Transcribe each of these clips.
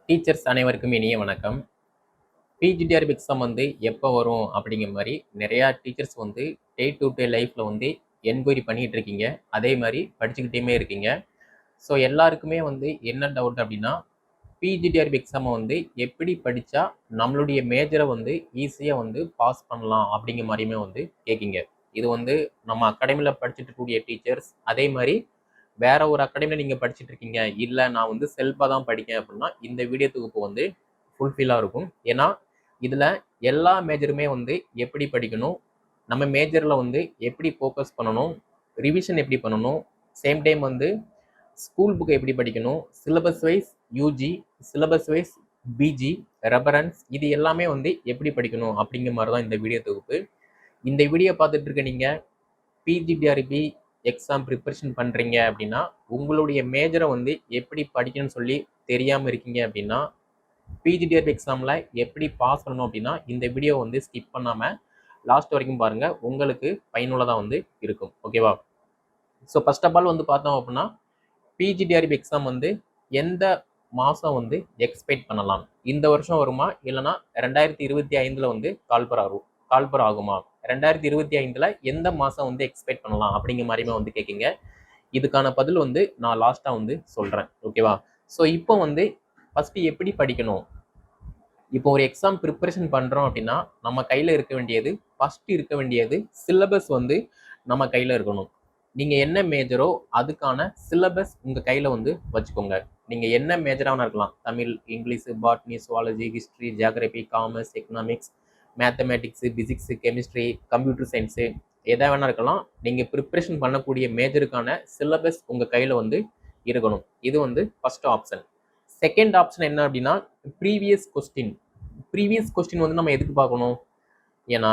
Teachers அனைவருக்கும் இனிய வணக்கம். பிஜிடிஆர்பி எக்ஸாம் வந்து எப்போ வரும் அப்படிங்கிற மாதிரி நிறையா டீச்சர்ஸ் வந்து டே டு டே லைஃப்பில் வந்து என்கொயரி பண்ணிகிட்டு இருக்கீங்க. அதே மாதிரி படிச்சுக்கிட்டேயுமே இருக்கீங்க. ஸோ எல்லாருக்குமே வந்து என்ன டவுட் அப்படின்னா, பிஜிடிஆர்பி எக்ஸாமை வந்து எப்படி படித்தா நம்மளுடைய மேஜரை வந்து ஈஸியாக வந்து பாஸ் பண்ணலாம் அப்படிங்கிற மாதிரியுமே வந்து கேட்குங்க. இது வந்து நம்ம அகாடமியில் படிச்சுட்டு இருக்கக்கூடிய டீச்சர்ஸ், அதே மாதிரி வேற ஒரு அகாடமியில் நீங்கள் படிச்சுட்டு இருக்கீங்க, இல்லை நான் வந்து செல்ஃபாக தான் படிக்கேன் அப்படின்னா இந்த வீடியோ தொகுப்பு வந்து ஃபுல்ஃபில்லாக இருக்கும். ஏன்னா இதில் எல்லா மேஜருமே வந்து எப்படி படிக்கணும், நம்ம மேஜரில் வந்து எப்படி ஃபோக்கஸ் பண்ணணும், ரிவிஷன் எப்படி பண்ணணும், சேம் டைம் வந்து ஸ்கூல் புக்கை எப்படி படிக்கணும், syllabus wise UG, syllabus wise PG, reference, இது எல்லாமே வந்து எப்படி படிக்கணும் அப்படிங்கிற மாதிரி தான் இந்த வீடியோ தொகுப்பு. இந்த வீடியோ பார்த்துட்டு இருக்க நீங்கள் பிஜிடிஆர்பி எக்ஸாம் ப்ரிப்பரேஷன் பண்ணுறீங்க அப்படின்னா, உங்களுடைய மேஜரை வந்து எப்படி படிக்கணும்னு சொல்லி தெரியாமல் இருக்கீங்க அப்படின்னா, பிஜிடிஆர்பி எக்ஸாமில் எப்படி பாஸ் பண்ணணும் அப்படின்னா இந்த வீடியோ வந்து ஸ்கிப் பண்ணாமல் லாஸ்ட் வரைக்கும் பாருங்கள். உங்களுக்கு பயனுள்ளதாக வந்து இருக்கும். ஓகேவா? ஸோ ஃபர்ஸ்ட் ஆஃப் ஆல் வந்து பார்த்தோம் அப்படின்னா, பிஜிடிஆர்பி எக்ஸாம் வந்து எந்த மாதம் வந்து எக்ஸ்பெக்ட் பண்ணலாம்? இந்த வருஷம் வருமா, இல்லைனா 2025 வந்து கால்பர் ஆகுமா? 2025 எந்த மாதம் வந்து எக்ஸ்பெக்ட் பண்ணலாம் அப்படிங்கிற மாதிரியுமே வந்து கேட்குங்க. இதுக்கான பதில் வந்து நான் லாஸ்ட்டாக வந்து சொல்கிறேன். ஓகேவா? ஸோ இப்போ வந்து ஃபஸ்ட்டு எப்படி படிக்கணும்? இப்போ ஒரு எக்ஸாம் ப்ரிப்பரேஷன் பண்ணுறோம் அப்படின்னா நம்ம கையில் இருக்க வேண்டியது சிலபஸ் வந்து நம்ம கையில் இருக்கணும். நீங்கள் என்ன மேஜரோ அதுக்கான சிலபஸ் உங்கள் கையில் வந்து வச்சுக்கோங்க. நீங்கள் என்ன மேஜராக இருக்கலாம், Tamil, English, botany, zoology, history, geography, commerce, economics, mathematics, physics, chemistry, computer science, எதாக வேணா இருக்கலாம். நீங்கள் ப்ரிப்பரேஷன் பண்ணக்கூடிய மேஜருக்கான சிலபஸ் உங்கள் கையில் வந்து இருக்கணும். இது வந்து ஃபர்ஸ்ட் ஆப்ஷன். செகண்ட் ஆப்ஷன் என்ன அப்படின்னா, ப்ரீவியஸ் கொஸ்டின் வந்து நம்ம எதுக்கு பார்க்கணும்? ஏன்னா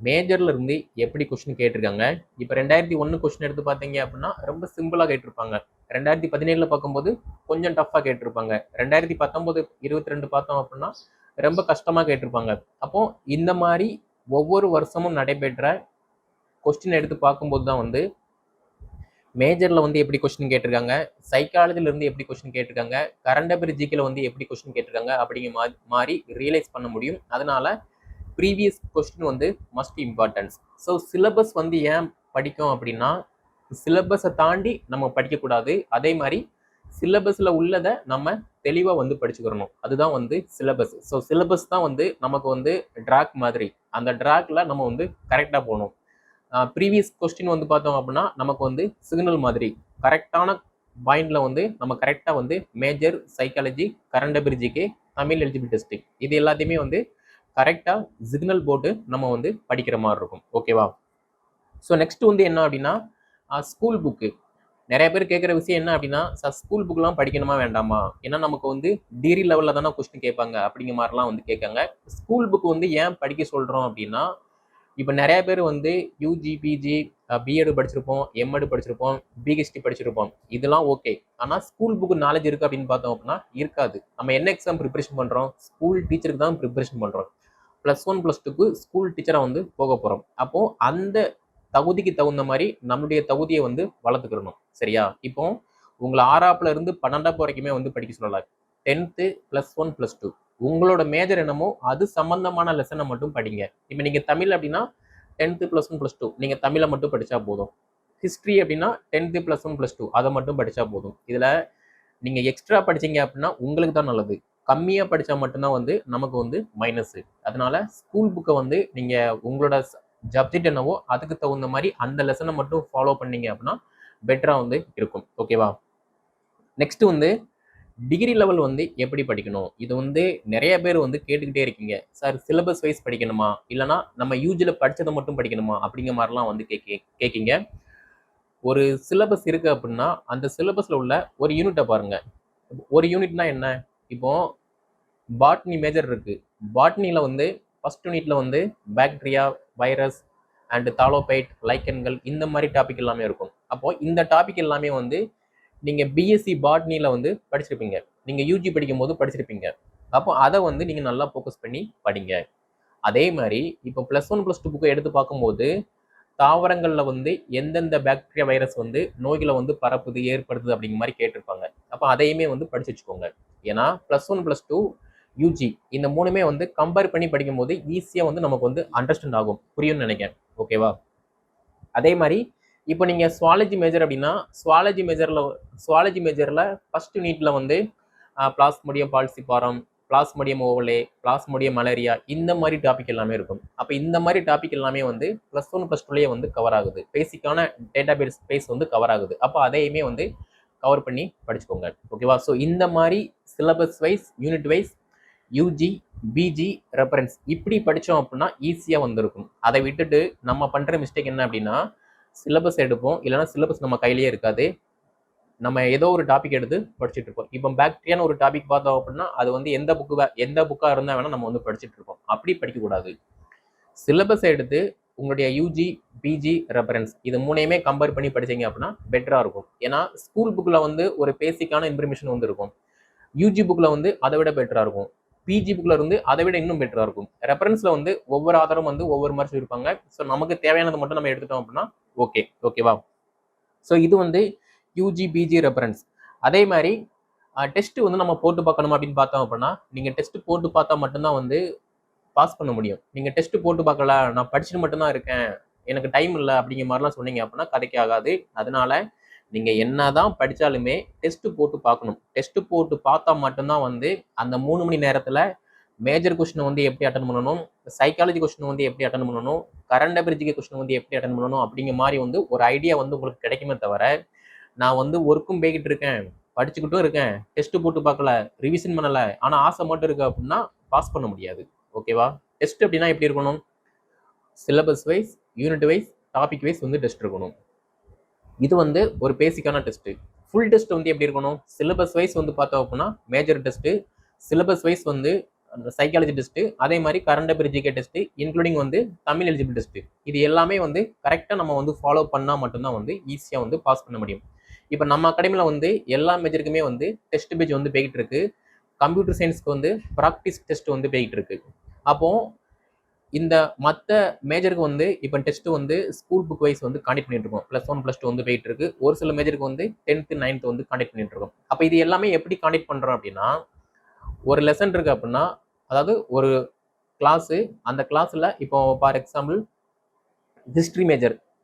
மேஜர்ல இருந்து எப்படி கொஸ்டின் கேட்டிருக்காங்க. இப்போ 2001 கொஸ்டின் எடுத்து பார்த்தீங்க அப்படின்னா ரொம்ப சிம்பிளாக கேட்டிருப்பாங்க. 2017 பார்க்கும்போது கொஞ்சம் டஃப்பாக கேட்டிருப்பாங்க. 2019, 22 பார்த்தோம் அப்படின்னா ரொம்ப கஷ்டமாக கேட்டிருப்பாங்க. அப்போ இந்த மாதிரி ஒவ்வொரு வருஷமும் நடைபெற்ற கொஸ்டின் எடுத்து பார்க்கும்போது தான் வந்து மேஜர்ல வந்து எப்படி கொஸ்டின் கேட்டிருக்காங்க, சைக்காலஜில இருந்து எப்படி கொஸ்டின் கேட்டிருக்காங்க, கரண்ட் அஃபேர் ஜிகேல வந்து எப்படி கொஸ்டின் கேட்டிருக்காங்க அப்படிங்கிற மாதிரி ரியலைஸ் பண்ண முடியும். அதனால ப்ரீவியஸ் கொஸ்டின் வந்து மஸ்ட் இம்பார்ட்டன்ஸ். ஸோ சிலபஸ் வந்து ஏன் படிக்கும் அப்படின்னா, சிலபஸை தாண்டி நம்ம படிக்கக்கூடாது. அதே மாதிரி சிலபஸில் உள்ளதை நம்ம தெளிவாக வந்து படிச்சுக்கிறணும். அதுதான் வந்து சிலபஸ். ஸோ சிலபஸ் தான் வந்து நமக்கு வந்து ட்ராக் மாதிரி. அந்த ட்ராக்ல நம்ம வந்து கரெக்டாக போகணும். ப்ரீவியஸ் கொஸ்டின் வந்து பார்த்தோம் அப்படின்னா நமக்கு வந்து சிக்னல் மாதிரி கரெக்டான பாயிண்ட்ல வந்து நம்ம கரெக்டாக வந்து major, psychology, current affair GK, Tamil eligibility test, இது எல்லாத்தையுமே வந்து கரெக்டாக சிக்னல் போட்டு நம்ம வந்து படிக்கிற மாதிரி இருக்கும். ஓகேவா? ஸோ நெக்ஸ்ட் வந்து என்ன அப்படின்னா, ஸ்கூல் புக்கு. நிறைய பேர் கேட்குற விஷயம் என்ன அப்படின்னா, சார் ஸ்கூல் புக்லாம் படிக்கணுமா வேண்டாமா? ஏன்னா நமக்கு வந்து டிகிரி லெவலில் தானே கொஸ்டின் கேட்பாங்க அப்படிங்கிற மாதிரிலாம் வந்து கேட்காங்க. ஸ்கூல் புக் வந்து ஏன் படிக்க சொல்கிறோம் அப்படின்னா, இப்போ நிறைய பேர் வந்து யூஜி, பிஜி, பிஎட் படிச்சிருப்போம், எம்எட் படிச்சிருப்போம், பிஹெச்டி படிச்சிருப்போம். இதெல்லாம் ஓகே. ஆனால் ஸ்கூல் புக் நாலேஜ் இருக்குது அப்படின்னு பார்த்தோம் அப்படின்னா இருக்காது. நம்ம என்ன எக்ஸாம் ப்ரிப்பரேஷன் பண்ணுறோம்? ஸ்கூல் டீச்சருக்கு தான் ப்ரிப்பரேஷன் பண்ணுறோம். +1 +2க்கு ஸ்கூல் டீச்சராக வந்து போக போகிறோம். அப்போது அந்த தகுதிக்கு தகுந்த மாதிரி நம்மளுடைய தகுதியை வந்து வளர்த்துக்கிறணும். சரியா? இப்போ உங்களை 6ஆப்ல இருந்து 12ஆப் வரைக்குமே வந்து படிக்க சொல்லலாம். 10th +1 +2 உங்களோட மேஜர் என்னமோ அது சம்பந்தமான லெசனை மட்டும் படிங்க. இப்போ நீங்க தமிழ் அப்படின்னா 10th +1 +2 நீங்க தமிழை மட்டும் படிச்சா போதும். ஹிஸ்ட்ரி அப்படின்னா 10th +1 +2 அதை மட்டும் படிச்சா போதும். இதுல நீங்க எக்ஸ்ட்ரா படிச்சீங்க அப்படின்னா உங்களுக்கு தான் நல்லது. கம்மியா படிச்சா மட்டும்தான் வந்து நமக்கு வந்து மைனஸ். அதனால ஸ்கூல் புக்கை வந்து நீங்க உங்களோட சப்ஜெக்ட் என்னவோ அதுக்கு தகுந்த மாதிரி அந்த லெசனை மட்டும் ஃபாலோ பண்ணீங்க அப்படின்னா பெட்டரா வந்து இருக்கும். ஓகேவா? நெக்ஸ்ட் வந்து டிகிரி லெவல் வந்து எப்படி படிக்கணும்? இது வந்து நிறைய பேர் வந்து கேட்டுக்கிட்டே இருக்கீங்க. சார் சிலபஸ் வைஸ் படிக்கணுமா? இல்லைனா நம்ம யூஜியில் படித்ததை மட்டும் படிக்கணுமா? அப்படிங்கிற மாதிரிலாம் வந்து கேட்கீங்க. ஒரு சிலபஸ் இருக்கு அப்படின்னா அந்த சிலபஸில் உள்ள ஒரு யூனிட்டை பாருங்க. ஒரு யூனிட்னா என்ன? இப்போ பாட்னி மேஜர் இருக்கு. பாட்னியில் வந்து ஃபர்ஸ்ட் யூனிட்ல வந்து பாக்டீரியா, வைரஸ் அண்ட் தாலோபைட், லைக்கன்கள், இந்த மாதிரி டாபிக் எல்லாமே இருக்கும். அப்போ இந்த டாபிக் எல்லாமே வந்து நீங்க பிஎஸ்சி பாட்னியில் வந்து படிச்சிருப்பீங்க. நீங்க யூஜி படிக்கும் போது படிச்சிருப்பீங்க. அப்போ அதை வந்து நீங்க நல்லா ஃபோக்கஸ் பண்ணி படிங்க. அதே மாதிரி இப்போ +1 +2 புக்கை எடுத்து பார்க்கும்போது தாவரங்கள்ல வந்து எந்தெந்த பாக்டீரியா வைரஸ் வந்து நோய்களை வந்து பரப்புது ஏற்படுத்துது அப்படிங்கிற மாதிரி கேட்டிருப்பாங்க. அப்போ அதையுமே வந்து படிச்சு வச்சுக்கோங்க. ஏன்னா +1 +2 யூஜி இந்த மூணுமே வந்து கம்பேர் பண்ணி படிக்கும் போது ஈஸியா வந்து நமக்கு வந்து அண்டர்ஸ்டாண்ட் ஆகும், புரியும்னு நினைக்கிறேன். ஓகேவா? அதே மாதிரி இப்போ நீங்க சுவாலஜி மேஜர் அப்படின்னா சுவாலஜி மேஜர்ல ஃபர்ஸ்ட் யூனிட்ல வந்து plasmodium falciparum, plasmodium ovale, plasmodium malariae இந்த மாதிரி டாபிக் எல்லாமே இருக்கும். அப்போ இந்த மாதிரி டாபிக் எல்லாமே வந்து +1 +2லயே வந்து கவர் ஆகுது. பேசிக்கான டேட்டாபேஸ் ஸ்பேஸ் வந்து கவர் ஆகுது. அப்போ அதையுமே வந்து கவர் பண்ணி படிச்சுக்கோங்க. ஓகேவா? ஸோ இந்த மாதிரி syllabus wise, unit wise, UG, PG, reference இப்படி படித்தோம் அப்படின்னா ஈஸியாக வந்திருக்கும். அதை விட்டுட்டு நம்ம பண்ணுற மிஸ்டேக் என்ன அப்படின்னா, சிலபஸ் எடுப்போம், இல்லைன்னா சிலபஸ் நம்ம கையிலேயே இருக்காது. நம்ம ஏதோ ஒரு டாபிக் எடுத்து படிச்சுட்டு இருப்போம். இப்போ பாக்டீரியான்னு ஒரு டாபிக் பார்த்தோம் அப்படின்னா அது வந்து எந்த புக்கா இருந்தா வேணா நம்ம வந்து படிச்சுட்டு இருக்கோம். அப்படி படிக்கக்கூடாது. சிலபஸ் எடுத்து உங்களுடைய யூஜி, பிஜி, ரெஃபரன்ஸ் இது மூணையுமே கம்பேர் பண்ணி படிச்சீங்க அப்படின்னா பெட்டரா இருக்கும். ஏன்னா ஸ்கூல் புக்ல வந்து ஒரு பேசிக்கான இன்ஃபர்மேஷன் வந்து இருக்கும். யூஜி புக்ல வந்து அதை விட பெட்டரா இருக்கும். பிஜி புக்ல இருந்து அதை விட இன்னும் பெட்டரா இருக்கும். ரெஃபரன்ஸ்ல வந்து ஒவ்வொரு ஆதாரம் வந்து ஒவ்வொரு மாதிரி சொல்லியிருப்பாங்க. ஸோ நமக்கு தேவையானது மட்டும் நம்ம எடுத்துட்டோம் அப்படின்னா ஓகேவா? ஸோ இது வந்து யூஜி, பிஜி, ரெஃபரன்ஸ். அதே மாதிரி டெஸ்ட் வந்து நம்ம போட்டு பார்க்கணும் அப்படின்னு பார்த்தோம் அப்படின்னா நீங்கள் டெஸ்ட் போட்டு பார்த்தா மட்டும்தான் வந்து பாஸ் பண்ண முடியும். நீங்கள் டெஸ்ட் போட்டு பார்க்கல, நான் படிச்சுட்டு மட்டும்தான் இருக்கேன், எனக்கு டைம் இல்லை அப்படிங்கிற மாதிரிலாம் சொன்னீங்க அப்படின்னா கதைக்கு ஆகாது. அதனால நீங்கள் என்னதான் படித்தாலுமே டெஸ்ட் போட்டு பார்க்கணும். டெஸ்ட் போட்டு பார்த்தா மட்டும்தான் வந்து அந்த 3 மணி நேரத்தில் மேஜர் கொஸ்டின் வந்து எப்படி அட்டன் பண்ணணும், சைக்காலஜி கொஸ்டின் வந்து எப்படி அட்டன் பண்ணணும், கரண்ட் அபிரிஜிக்கு கொஸ்டின் வந்து எப்படி அட்டன் பண்ணணும் அப்படிங்கிற மாதிரி வந்து ஒரு ஐடியா வந்து உங்களுக்கு கிடைக்குமே தவிர, நான் வந்து ஒர்க்கும் போய்கிட்டு இருக்கேன், படிச்சுக்கிட்டும் இருக்கேன், டெஸ்ட் போட்டு பார்க்கல, ரிவிஷன் பண்ணல, ஆனால் ஆசை மட்டும் இருக்கு அப்படின்னா பாஸ் பண்ண முடியாது. ஓகேவா? டெஸ்ட் அப்படின்னா எப்படி இருக்கணும்? Syllabus wise, unit wise, topic wise வந்து டெஸ்ட் இருக்கணும். இது வந்து ஒரு பேசிக்கான டெஸ்ட். ஃபுல் டெஸ்ட் வந்து எப்படி இருக்கணும்? சிலபஸ் வைஸ் வந்து பார்த்தோம் அப்படின்னா மேஜர் டெஸ்ட், சிலபஸ் வைஸ் வந்து சைக்காலஜி டெஸ்ட், அதே மாதிரி current affair GK test, including வந்து தமிழ் எலிஜிபிள் டெஸ்ட். இது எல்லாமே வந்து கரெக்டாக நம்ம வந்து ஃபாலோ பண்ணால் மட்டும்தான் வந்து ஈஸியாக வந்து பாஸ் பண்ண முடியும். இப்போ நம்ம அகாடமியில் வந்து எல்லா மேஜருக்குமே வந்து டெஸ்ட் பேஜ் வந்து போய்கிட்டு இருக்கு. கம்ப்யூட்டர் சயின்ஸ்க்கு வந்து ப்ராக்டிஸ் டெஸ்ட் வந்து போய்கிட்டு இருக்கு. அப்போ இந்த மற்ற மேஜருக்கு வந்து இப்போ டெஸ்ட் வந்து ஸ்கூல் புக் வைஸ் வந்து காண்டக்ட் பண்ணிட்டு இருக்கோம். +1 +2 வந்து போயிட்டு இருக்கு. ஒரு சில மேஜருக்கு வந்து 10th 9th வந்து காண்டக்ட் பண்ணிட்டு இருக்கோம். அப்போ இது எல்லாமே எப்படி காண்டக்ட் பண்றோம் அப்படின்னா, ஒரு லெசன் இருக்கு அப்படின்னா, அதாவது ஒரு கிளாஸ், அந்த கிளாஸ்ல இப்போ ஃபார் எக்ஸாம்பிள்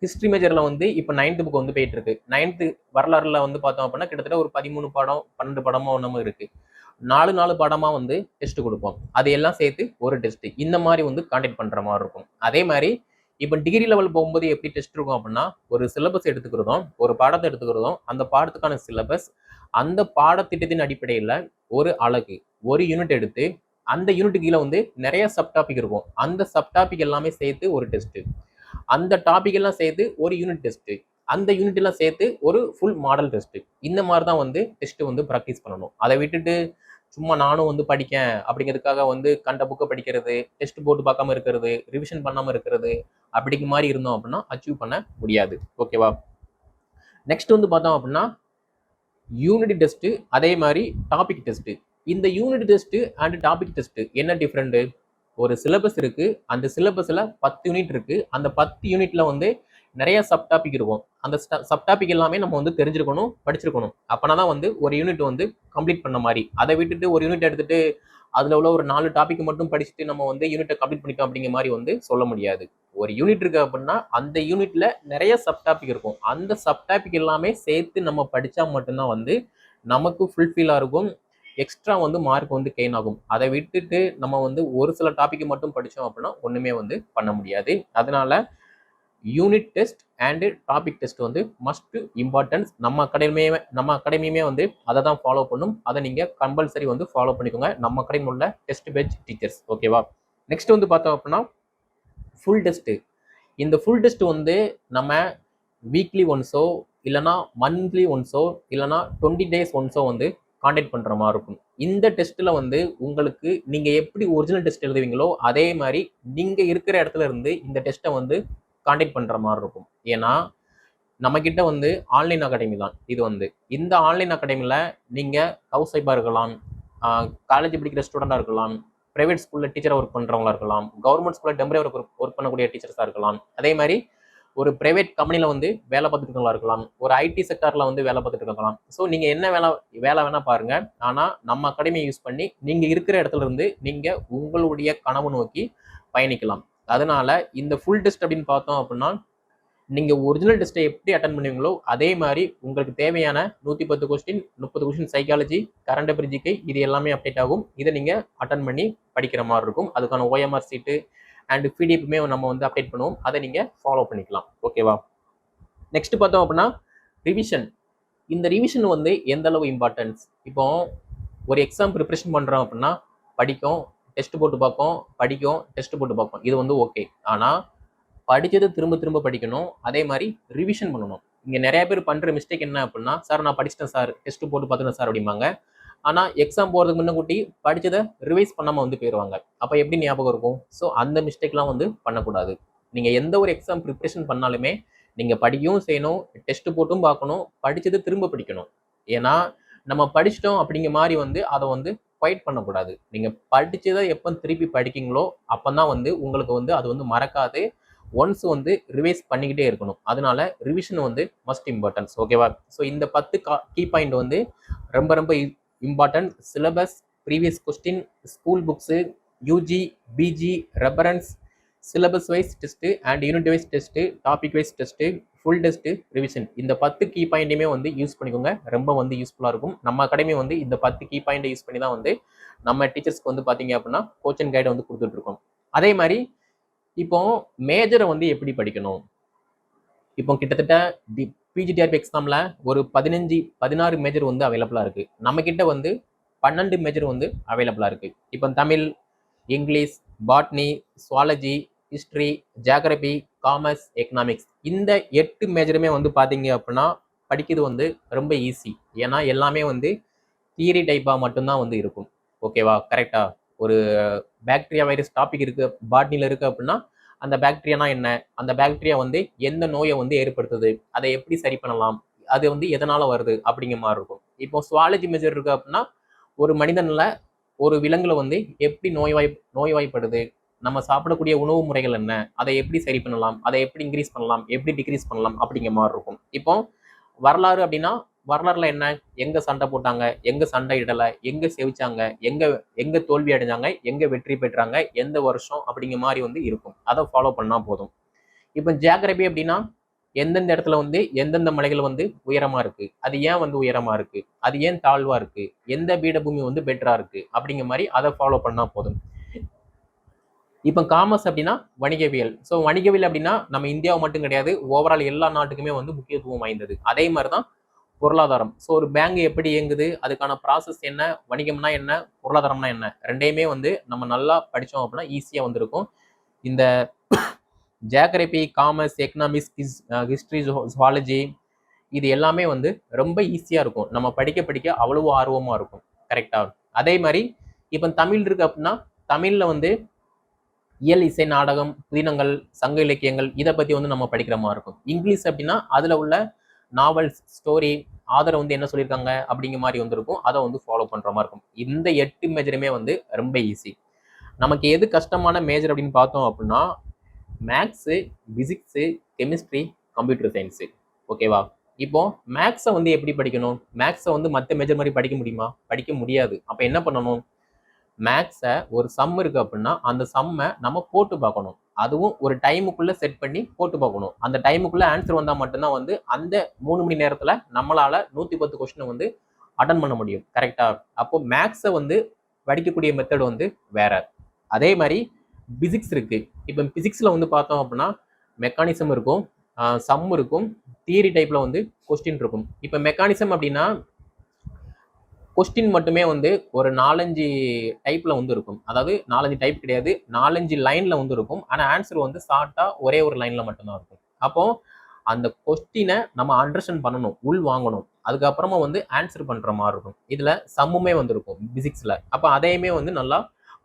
ஹிஸ்டரி மேஜர்ல வந்து இப்போ 9th புக் வந்து போயிட்டு இருக்கு. 9th வரலாறுல வந்து பார்த்தோம் அப்படின்னா கிட்டத்தட்ட ஒரு 13 பாடம் 12 பாடமோ ஒன்றும் இருக்கு. 4 பாடமா வந்து டெஸ்ட் கொடுப்போம். அது எல்லாம் சேர்த்து ஒரு டெஸ்ட். இந்த மாதிரி வந்து காண்டக்ட் பண்ற மாதிரி இருக்கும். அதே மாதிரி இப்போ டிகிரி லெவல் போகும்போது எப்படி டெஸ்ட் இருக்கும் அப்படின்னா, ஒரு சிலபஸ் எடுத்துக்கிறதும், ஒரு பாடத்தை எடுத்துக்கிறதும், அந்த பாடத்துக்கான சிலபஸ், அந்த பாடத்திட்டத்தின் அடிப்படையில் ஒரு அலகு, ஒரு யூனிட் எடுத்து அந்த யூனிட் கீழே வந்து நிறைய சப் டாபிக் இருக்கும். அந்த சப் டாபிக் எல்லாமே சேர்த்து ஒரு டெஸ்ட், அந்த டாபிக் எல்லாம் சேர்த்து ஒரு யூனிட் டெஸ்ட், அந்த யூனிட் எல்லாம் சேர்த்து ஒரு ஃபுல் மாடல் டெஸ்ட். இந்த மாதிரி தான் வந்து டெஸ்ட் வந்து ப்ராக்டிஸ் பண்ணணும். அதை விட்டுட்டு சும்மா நானும் வந்து படிக்கேன் அப்படிங்கிறதுக்காக வந்து கண்ட புக்கை படிக்கிறது, டெஸ்ட் போட்டு பார்க்காம இருக்கிறது, ரிவிஷன் பண்ணாம இருக்கிறது, அப்படிங்கிற மாதிரி இருந்தோம் அப்படின்னா அச்சீவ் பண்ண முடியாது. ஓகேவா? நெக்ஸ்ட் வந்து பார்த்தோம் அப்படின்னா யூனிட் டெஸ்ட், அதே மாதிரி டாபிக் டெஸ்ட். இந்த unit test and topic test என்ன டிஃப்ரெண்ட்? ஒரு சிலபஸ் இருக்கு, அந்த சிலபஸ்ல 10 யூனிட் இருக்கு. அந்த 10 யூனிட்ல வந்து நிறைய சப் டாபிக் இருக்கும். அந்த சப் டாபிக் எல்லாமே நம்ம வந்து தெரிஞ்சிருக்கணும், படிச்சிருக்கணும். அப்பனாதான் வந்து ஒரு யூனிட் வந்து கம்ப்ளீட் பண்ண மாதிரி. அதை விட்டுட்டு ஒரு யூனிட் எடுத்துட்டு அதுல உள்ள ஒரு 4 டாபிக் மட்டும் படிச்சுட்டு நம்ம வந்து யூனிட்டை கம்ப்ளீட் பண்ணிட்டோம் அப்படிங்கிற மாதிரி வந்து சொல்ல முடியாது. ஒரு யூனிட் இருக்கு அப்படின்னா அந்த யூனிட்ல நிறைய சப் டாபிக் இருக்கும். அந்த சப் டாபிக் எல்லாமே சேர்த்து நம்ம படிச்சா மட்டும்தான் வந்து நமக்கு ஃபுல்ஃபில்லா இருக்கும், எக்ஸ்ட்ரா வந்து மார்க் வந்து கெயின் ஆகும். அதை விட்டுட்டு நம்ம வந்து ஒரு சில டாபிக் மட்டும் படித்தோம் அப்படின்னா ஒன்றுமே வந்து பண்ண முடியாது. அதனால unit test and topic test வந்து மஸ்ட் இம்பார்ட்டன்ஸ். நம்ம அகாடமியுமே வந்து அதை தான் ஃபாலோ பண்ணும். அதை நீங்கள் கம்பல்சரி வந்து ஃபாலோ பண்ணிக்கோங்க, நம்ம அகாடமியில் உள்ள டெஸ்ட் பேட்ச் டீச்சர்ஸ். ஓகேவா? நெக்ஸ்ட் வந்து பார்த்தோம் அப்படின்னா ஃபுல் டெஸ்ட்டு. இந்த ஃபுல் டெஸ்ட் வந்து நம்ம வீக்லி ஒன்ஸோ இல்லைனா மந்த்லி ஒன்ஸோ இல்லைனா 20 days ஒன்ஸோ வந்து காண்டக்ட் பண்ணுற மாதிரி இருக்கும். இந்த டெஸ்ட்டில் வந்து உங்களுக்கு நீங்கள் எப்படி ஒரிஜினல் டெஸ்ட் எழுதுவீங்களோ அதே மாதிரி நீங்கள் இருக்கிற இடத்துல இருந்து இந்த டெஸ்ட்டை வந்து காண்டக்ட் பண்ணுற மாதிரி இருக்கும். ஏன்னா நம்மக்கிட்ட வந்து ஆன்லைன் அகாடமி தான் இது வந்து. இந்த ஆன்லைன் அகாடமியில் நீங்கள் ஹவுஸ் ஒய்ஃபாக இருக்கலாம், காலேஜ் படிக்கிற ஸ்டூடெண்டாக இருக்கலாம், ப்ரைவேட் ஸ்கூலில் டீச்சராக ஒர்க் பண்ணுறவங்களா இருக்கலாம், கவர்மெண்ட் ஸ்கூலில் டெம்பரரி ஒர்க் பண்ணக்கூடிய டீச்சர்ஸாக இருக்கலாம், அதே மாதிரி ஒரு பிரைவேட் கம்பெனியில் வந்து வேலை பார்த்துட்டு இருக்கவங்களா இருக்கலாம், ஒரு ஐடி செக்டாரில் வந்து வேலை பார்த்துட்டு இருக்கலாம். ஸோ நீங்கள் என்ன வேலை வேணால் பாருங்கள். ஆனால் நம்ம அகாடமியை யூஸ் பண்ணி நீங்கள் இருக்கிற இடத்துல இருந்து நீங்கள் உங்களுடைய கனவு நோக்கி பயணிக்கலாம். அதனால இந்த ஃபுல் டெஸ்ட் அப்படின்னு பார்த்தோம் அப்படின்னா, நீங்கள் ஒரிஜினல் டெஸ்ட்டை எப்படி அட்டன் பண்ணுவீங்களோ அதே மாதிரி உங்களுக்கு தேவையான 110 question, 30 question psychology, current affair GK இது எல்லாமே அப்டேட் ஆகும். இதை நீங்கள் அட்டன் பண்ணி படிக்கிற மாதிரி இருக்கும். அதுக்கான OMR சீட்டு அண்ட் பிடிஎஃப்மே நம்ம வந்து அப்டேட் பண்ணுவோம். அதை நீங்கள் ஃபாலோ பண்ணிக்கலாம். ஓகேவா? நெக்ஸ்ட் பார்த்தோம் அப்படின்னா ரிவிஷன். இந்த ரிவிஷன் வந்து எந்த அளவு இம்பார்ட்டன்ஸ். இப்போ ஒரு எக்ஸாம் ப்ரிப்பரேஷன் பண்ணுறோம் அப்படின்னா படிக்கும், டெஸ்ட் போட்டு பார்ப்போம், படிக்கும், டெஸ்ட் போட்டு பார்ப்போம். இது வந்து ஓகே. ஆனால் படித்தது திரும்ப திரும்ப படிக்கணும். அதே மாதிரி ரிவிஷன் பண்ணணும். இங்கே நிறைய பேர் பண்ணுற மிஸ்டேக் என்ன அப்படின்னா, சார் நான் படிச்சிட்டேன் சார், டெஸ்ட் போட்டு பார்த்துட்டேன் சார் அப்படிம்பாங்க. ஆனால் எக்ஸாம் போகிறதுக்கு முன்னக்கூட்டி படித்ததை ரிவைஸ் பண்ணாமல் வந்து போயிடுவாங்க. அப்போ எப்படி ஞாபகம் இருக்கும்? ஸோ அந்த மிஸ்டேக்லாம் வந்து பண்ணக்கூடாது. நீங்கள் எந்த ஒரு எக்ஸாம் ப்ரிப்ரேஷன் பண்ணாலுமே நீங்கள் படிக்கவும் செய்யணும், டெஸ்ட் போட்டும் பார்க்கணும், படித்தது திரும்ப படிக்கணும். ஏன்னா நம்ம படிச்சிட்டோம் அப்படிங்கிற மாதிரி வந்து அதை வந்து ஃபைட் பண்ணக்கூடாது. நீங்கள் படித்ததை எப்போ திருப்பி படிக்கிங்களோ அப்போ தான் வந்து உங்களுக்கு வந்து அது வந்து மறக்காது. ஒன்ஸ் வந்து ரிவைஸ் பண்ணிக்கிட்டே இருக்கணும். அதனால ரிவிஷன் வந்து மஸ்ட் இம்பார்ட்டன்ஸ். ஓகேவா? ஸோ இந்த 10 கீ பாயிண்ட் வந்து ரொம்ப ரொம்ப important. Syllabus, previous question, school books, UG, PG, reference, syllabus wise test and unit wise test, topic wise test, full test, revision. இந்த 10 கீ பாயிண்ட்டையுமே வந்து யூஸ் பண்ணிக்கோங்க. ரொம்ப வந்து யூஸ்ஃபுல்லாக இருக்கும். நம்ம அகாடமி வந்து இந்த 10 கீ பாயிண்ட்டை யூஸ் பண்ணி தான் வந்து நம்ம டீச்சர்ஸ்க்கு வந்து பார்த்தீங்க அப்படின்னா கோச் அண்ட் கைடை வந்து கொடுத்துட்ருக்கோம். அதே மாதிரி இப்போ மேஜரை வந்து எப்படி படிக்கணும்? இப்போ கிட்டத்தட்ட பிஜிடிஆர்பி எக்ஸாமில் ஒரு 16 மேஜர் வந்து அவைலபிளாக இருக்குது. நம்மக்கிட்ட வந்து 12 மேஜர் வந்து அவைலபிளாக இருக்குது. இப்போ Tamil, English, botany, zoology, history, geography, commerce, economics இந்த 8 மேஜருமே வந்து பார்த்தீங்க அப்படின்னா படிக்கிறது வந்து ரொம்ப ஈஸி. ஏன்னா எல்லாமே வந்து தியரி டைப்பாக மட்டும்தான் வந்து இருக்கும். ஓகேவா? கரெக்டா? ஒரு பாக்டீரியா வைரஸ் டாபிக் இருக்கு, பாட்னியில் இருக்கு அப்படின்னா அந்த பாக்டீரியானா என்ன, அந்த பாக்டீரியா வந்து எந்த நோயை வந்து ஏற்படுத்துது, அதை எப்படி சரி பண்ணலாம், அது வந்து எதனால வருது அப்படிங்கிற மாதிரி இருக்கும். இப்போ சுவாலஜி மெஜர் இருக்கு அப்படின்னா ஒரு மனிதன்ல ஒரு விலங்குல வந்து எப்படி நோய்வாய்ப்படுது, நம்ம சாப்பிடக்கூடிய உணவு முறைகள் என்ன, அதை எப்படி சரி பண்ணலாம், அதை எப்படி இன்க்ரீஸ் பண்ணலாம், எப்படி டிக்ரீஸ் பண்ணலாம் அப்படிங்கிற மாதிரி இருக்கும். இப்போ வரலாறு அப்படின்னா வரலாறுல என்ன, எங்க சண்டை போட்டாங்க, எங்க சண்டை இடலை, எங்க செவிச்சாங்க, எங்க தோல்வி அடைஞ்சாங்க, எங்க வெற்றி பெற்றாங்க, எந்த வருஷம் அப்படிங்கிற மாதிரி வந்து இருக்கும். அதை ஃபாலோ பண்ணா போதும். இப்போ ஜியாகிரபி அப்படின்னா எந்தெந்த இடத்துல வந்து எந்தெந்த மலைகள் வந்து உயரமா இருக்கு, அது ஏன் வந்து உயரமா இருக்கு, அது ஏன் தாழ்வா இருக்கு, எந்த பீடபூமி வந்து பெட்டரா இருக்கு அப்படிங்கிற மாதிரி அதை ஃபாலோ பண்ணா போதும். இப்போ காமர்ஸ் அப்படின்னா வணிகவியல். ஸோ வணிகவியல் அப்படின்னா நம்ம இந்தியாவை மட்டும் கிடையாது, ஓவரால் எல்லா நாட்டுக்குமே வந்து முக்கியத்துவம் வாய்ந்தது. அதே மாதிரி தான் பொருளாதாரம். ஸோ ஒரு பேங்க் எப்படி இயங்குது, அதுக்கான ப்ராசஸ் என்ன, வணிகம்னா என்ன, பொருளாதாரம்னா என்ன, ரெண்டையுமே வந்து நம்ம நல்லா படித்தோம் அப்படின்னா ஈஸியாக வந்திருக்கும். இந்த geography, commerce, economics, history, zoology இது எல்லாமே வந்து ரொம்ப ஈஸியாக இருக்கும். நம்ம படிக்க படிக்க அவ்வளவு ஆர்வமாக இருக்கும். கரெக்டாக? அதே மாதிரி இப்போ தமிழ் இருக்கு அப்படின்னா தமிழில் வந்து இயல், இசை, நாடகம், புதினங்கள், சங்க இலக்கியங்கள் இதை பற்றி வந்து நம்ம படிக்கிற மாதிரி இருக்கும். இங்கிலீஷ் அப்படின்னா அதில் உள்ள நாவல்ஸ், ஸ்டோரி, ஆதரை வந்து என்ன சொல்லியிருக்காங்க அப்படிங்கிற மாதிரி வந்துருக்கும். அதை வந்து ஃபாலோ பண்ணுற மாதிரி இருக்கும். இந்த 8 மேஜருமே வந்து ரொம்ப ஈஸி. நமக்கு எது கஷ்டமான மேஜர் அப்படின்னு பார்த்தோம் அப்படின்னா maths, physics, chemistry, computer science. ஓகேவா? இப்போ மேக்ஸை வந்து எப்படி படிக்கணும்? மேக்ஸை வந்து மற்ற மேஜர் மாதிரி படிக்க முடியுமா? படிக்க முடியாது. அப்போ என்ன பண்ணணும்? மேக்ஸை ஒரு சம் இருக்கு அப்படின்னா அந்த சம்மை நம்ம போட்டு பார்க்கணும். அதுவும் ஒரு டைமுக்குள்ள செட் பண்ணி போட்டு பார்க்கணும். அந்த டைமுக்குள்ள ஆன்சர் வந்தால் மட்டும்தான் வந்து அந்த 3 மணி நேரத்தில் நம்மளால 110 கொஸ்டினை வந்து அட்டன் பண்ண முடியும். கரெக்டா? அப்போ மேக்ஸை வந்து படிக்கக்கூடிய மெத்தட் வந்து வேற. அதே மாதிரி பிசிக்ஸ் இருக்கு. இப்போ பிசிக்ஸ்ல வந்து பார்த்தோம் அப்படின்னா மெக்கானிசம் இருக்கும், சம் இருக்கும், தியரி டைப்ல வந்து கொஸ்டின் இருக்கும். இப்போ மெக்கானிசம் அப்படின்னா கொஸ்டின் மட்டுமே வந்து ஒரு 4-5 டைப்ல வந்து இருக்கும். அதாவது 4-5 டைப் கிடையாது, 4-5 லைன்ல வந்து இருக்கும். ஆனால் ஆன்சர் வந்து ஷார்ட்டா ஒரே ஒரு லைன்ல மட்டும்தான் இருக்கும். அப்போ அந்த கொஸ்டினை நம்ம அண்டர்ஸ்டாண்ட் பண்ணணும், உள் வாங்கணும். அதுக்கப்புறமா வந்து ஆன்சர் பண்ற மாதிரி இருக்கும். இதுல சம்முமே வந்து இருக்கும் பிசிக்ஸ்ல. அப்போ அதையுமே வந்து நல்லா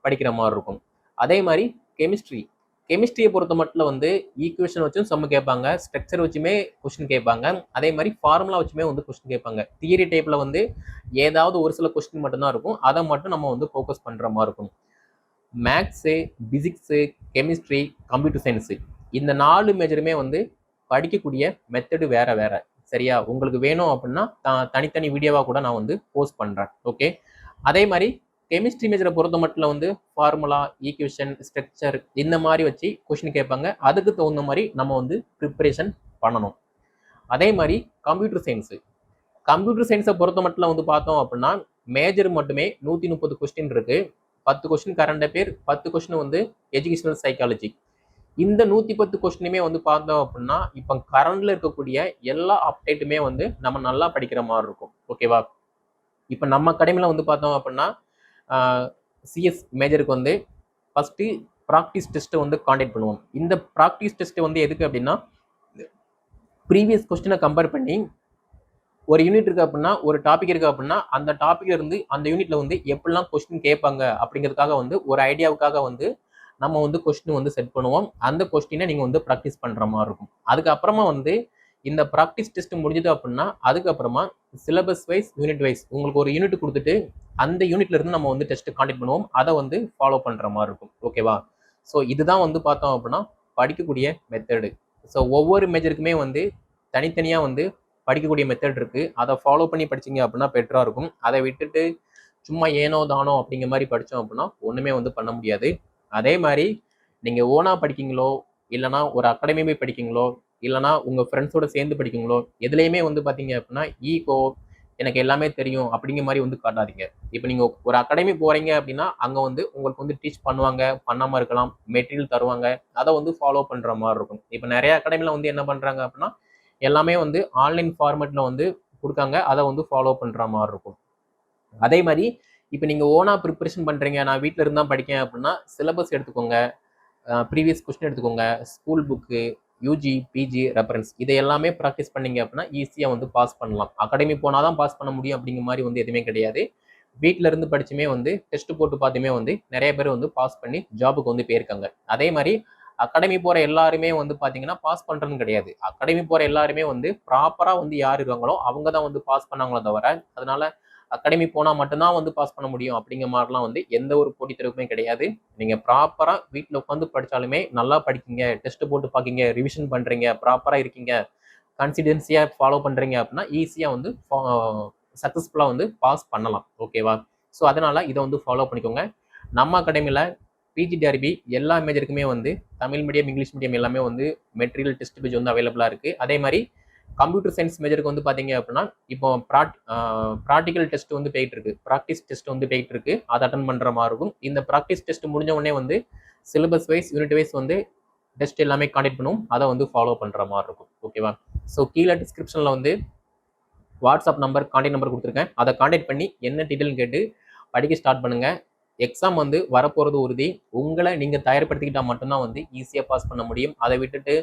படிக்கிற மாதிரி இருக்கும். அதே மாதிரி கெமிஸ்ட்ரியை பொறுத்த மட்டும் வந்து ஈக்குவேஷன் வச்சும் சம்மு கேட்பாங்க, ஸ்ட்ரக்சர் வச்சுமே கொஸ்டின் கேட்பாங்க, அதே மாதிரி ஃபார்முலா வச்சுமே வந்து கொஸ்டின் கேட்பாங்க. தியரி டைப்ல வந்து ஏதாவது ஒரு சில கொஸ்டின் மட்டும்தான் இருக்கும். அதை மட்டும் நம்ம வந்து ஃபோக்கஸ் பண்ற மாதிரி இருக்கும். Maths, physics, chemistry, computer science இந்த 4 மேஜருமே வந்து படிக்கக்கூடிய மெத்தடு வேற வேற. சரியா? உங்களுக்கு வேணும் அப்படின்னா தனித்தனி வீடியோவா கூட நான் வந்து போஸ்ட் பண்றேன். ஓகே. அதே மாதிரி கெமிஸ்ட்ரி மேஜரை பொறுத்த மட்டும் வந்து ஃபார்முலா, ஈக்குவேஷன், ஸ்ட்ரக்சர் இந்த மாதிரி வச்சு கொஸ்டின் கேட்பாங்க. அதுக்கு தகுந்த மாதிரி நம்ம வந்து ப்ரிப்பரேஷன் பண்ணணும். அதே மாதிரி கம்ப்யூட்டர் சயின்ஸை பொறுத்த மட்டும் வந்து பார்த்தோம் அப்படின்னா மேஜர் மட்டுமே 130 கொஸ்டின் இருக்கு. 10 கொஸ்டின் கரண்ட் அஃபேர், 10 கொஸ்டின் வந்து எஜுகேஷனல் சைக்காலஜி. இந்த 110 கொஸ்டினுமே வந்து பார்த்தோம் அப்படின்னா இப்போ கரண்ட்ல இருக்கக்கூடிய எல்லா அப்டேட்டுமே வந்து நம்ம நல்லா படிக்கிற மாதிரி இருக்கும். ஓகேவா? இப்போ நம்ம அகாடமியில் வந்து பார்த்தோம் அப்படின்னா சிஎஸ் மேஜருக்கு வந்து ஃபஸ்ட்டு ப்ராக்டிஸ் டெஸ்ட்டை வந்து காண்டக்ட் பண்ணுவோம். இந்த ப்ராக்டிஸ் டெஸ்ட் வந்து எதுக்கு அப்படின்னா ப்ரீவியஸ் கொஸ்டினை கம்பேர் பண்ணி ஒரு யூனிட் இருக்கு அப்படின்னா ஒரு டாபிக் இருக்கு அப்படின்னா அந்த டாபிக்ல இருந்து அந்த யூனிட்ல வந்து எப்படிலாம் கொஸ்டின் கேட்பாங்க அப்படிங்கிறதுக்காக வந்து ஒரு ஐடியாவுக்காக வந்து நம்ம வந்து கொஸ்டின் வந்து செட் பண்ணுவோம். அந்த கொஸ்டினை நீங்க வந்து ப்ராக்டிஸ் பண்ற மாதிரி இருக்கும். அதுக்கப்புறமா வந்து இந்த ப்ராக்டிஸ் டெஸ்ட் முடிஞ்சது அப்படின்னா அதுக்கப்புறமா சிலபஸ் வைஸ் யூனிட் வைஸ் உங்களுக்கு ஒரு யூனிட் கொடுத்துட்டு அந்த யூனிட்ல இருந்து நம்ம வந்து டெஸ்ட் காண்டக்ட் பண்ணுவோம். அதை வந்து ஃபாலோ பண்ற மாதிரி இருக்கும். ஓகேவா? ஸோ இதுதான் வந்து பார்த்தோம் அப்படின்னா படிக்கக்கூடிய மெத்தடு. ஸோ ஒவ்வொரு மேஜருக்குமே வந்து தனித்தனியா வந்து படிக்கக்கூடிய மெத்தட் இருக்கு. அதை ஃபாலோ பண்ணி படிச்சீங்க அப்படின்னா பெட்டரா இருக்கும். அதை விட்டுட்டு சும்மா ஏனோ தானோ அப்படிங்கிற மாதிரி படித்தோம் அப்படின்னா ஒண்ணுமே வந்து பண்ண முடியாது. அதே மாதிரி நீங்க ஓனா படிக்கீங்களோ இல்லைனா ஒரு அகாடமி போய் படிக்கீங்களோ இல்லைனா உங்க ஃப்ரெண்ட்ஸோட சேர்ந்து படிக்கீங்களோ எதுலையுமே வந்து பார்த்தீங்க அப்படின்னா ஈகோ எனக்கு எல்லாமே தெரியும் அப்படிங்கிற மாதிரி வந்து காட்டாதீங்க. இப்போ நீங்க ஒரு அகாடமி போறீங்க அப்படின்னா அங்க வந்து உங்களுக்கு வந்து டீச் பண்ணுவாங்க, பண்ணாம இருக்கலாம், மெட்டீரியல் தருவாங்க, அதை வந்து ஃபாலோ பண்ற மாதிரி இருக்கும். இப்போ நிறைய அகாடமில வந்து என்ன பண்றாங்க அப்படின்னா எல்லாமே வந்து ஆன்லைன் ஃபார்மேட்ல வந்து கொடுக்காங்க, அதை வந்து ஃபாலோ பண்ற மாதிரி இருக்கும். அதே மாதிரி இப்போ நீங்க ஓனா ப்ரிப்பரேஷன் பண்றீங்க, நான் வீட்டில் இருந்தா படிக்கேன் அப்படின்னா சிலபஸ் எடுத்துக்கோங்க, ப்ரீவியஸ் கொஸ்டின் எடுத்துக்கோங்க, school book, UG PG reference இதை எல்லாமே ப்ராக்டிஸ் பண்ணீங்க அப்படின்னா ஈஸியாக வந்து பாஸ் பண்ணலாம். அகாடமி போனால் தான் பாஸ் பண்ண முடியும் அப்படிங்கிற மாதிரி வந்து எதுவுமே கிடையாது. வீட்டில இருந்து படிச்சுமே வந்து டெஸ்ட் போட்டு பார்த்துமே வந்து நிறைய பேர் வந்து பாஸ் பண்ணி ஜாபுக்கு வந்து போயிருக்காங்க. அதே மாதிரி அகாடமி போற எல்லாருமே வந்து பாத்தீங்கன்னா பாஸ் பண்றதுன்னு கிடையாது. அகாடமி போற எல்லாருமே வந்து ப்ராப்பரா வந்து யார் இருக்காங்களோ அவங்க தான் வந்து பாஸ் பண்ணாங்களோ தவிர அதனால அகாடமி போனா மட்டும்தான் வந்து பாஸ் பண்ண முடியும் அப்படிங்கிற மாதிரிலாம் வந்து எந்த ஒரு போட்டித் தேர்வுமே கிடையாது. நீங்க ப்ராப்பரா வீட்டில் உட்காந்து படிச்சாலுமே நல்லா படிக்கீங்க, டெஸ்ட் போட்டு பாக்கீங்க, ரிவிஷன் பண்றீங்க, ப்ராப்பரா இருக்கீங்க, கன்சிடென்சியா ஃபாலோ பண்றீங்க அப்படின்னா ஈஸியா வந்து சக்சஸ்ஃபுல்லா வந்து பாஸ் பண்ணலாம். ஓகேவா? ஸோ அதனால இதை வந்து ஃபாலோ பண்ணிக்கோங்க. நம்ம அகாடமியில் பிஜிடிஆர்பி எல்லா மேஜருக்குமே வந்து தமிழ் மீடியம், இங்கிலீஷ் மீடியம் எல்லாமே வந்து மெட்டீரியல் டெஸ்ட் பேஜ் வந்து அவைலபிளாக இருக்குது. அதே மாதிரி கம்ப்யூட்டர் சயின்ஸ் மேஜருக்கு வந்து பார்த்தீங்க அப்படின்னா இப்போ ப்ராக்டிக்கல் டெஸ்ட் வந்து போயிட்டு இருக்கு, ப்ராக்டிஸ் டெஸ்ட் வந்து போயிட்டு இருக்கு, அதை அட்டன் பண்ணுற மாதிரி இருக்கும். இந்த ப்ராக்டிஸ் டெஸ்ட் முடிஞ்ச உடனே வந்து சிலபஸ் வைஸ் யூனிட் வைஸ் வந்து டெஸ்ட் எல்லாமே காண்டக்ட் பண்ணுவோம், அதை வந்து ஃபாலோ பண்ணுற மாதிரி இருக்கும். ஓகேவா? ஸோ கீழே டிஸ்கிரிப்ஷனில் வந்து வாட்ஸ்அப் நம்பர், கான்டாக்ட் நம்பர் கொடுத்துருக்கேன். அதை கான்டாக்ட் பண்ணி என்ன டீட்டெயில்னு கேட்டு படிக்க ஸ்டார்ட் பண்ணுங்க. எக்ஸாம் வந்து வரப்போகிறது உறுதி. உங்களை நீங்கள் தயார்படுத்திக்கிட்டால் மட்டும்தான் வந்து ஈஸியாக பாஸ் பண்ண முடியும். அதை விட்டுட்டு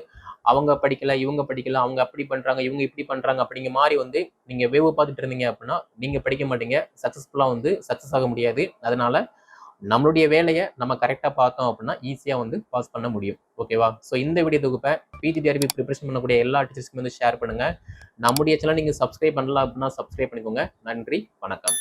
அவங்க படிக்கல, இவங்க படிக்கல, அவங்க அப்படி பண்ணுறாங்க, இவங்க இப்படி பண்ணுறாங்க அப்படிங்கிற மாதிரி வந்து நீங்கள் வேவு பார்த்துட்டு இருந்தீங்க அப்படின்னா நீங்கள் படிக்க மாட்டீங்க, சக்ஸஸ்ஃபுல்லாக வந்து சக்ஸஸ் ஆக முடியாது. அதனால நம்மளுடைய வேலையை நம்ம கரெக்டாக பார்த்தோம் அப்படின்னா ஈஸியாக வந்து பாஸ் பண்ண முடியும். ஓகேவா? ஸோ இந்த வீடியோ தொகுப்பை பிஜிடிஆர்பி ப்ரிப்பரேஷன் பண்ணக்கூடிய எல்லா டீச்சர்ஸ்க்கும் வந்து ஷேர் பண்ணுங்கள். நம்முடைய சேனல் நீங்கள் சப்ஸ்கிரைப் பண்ணல அப்படின்னா சப்ஸ்கிரைப் பண்ணிக்கோங்க. நன்றி, வணக்கம்.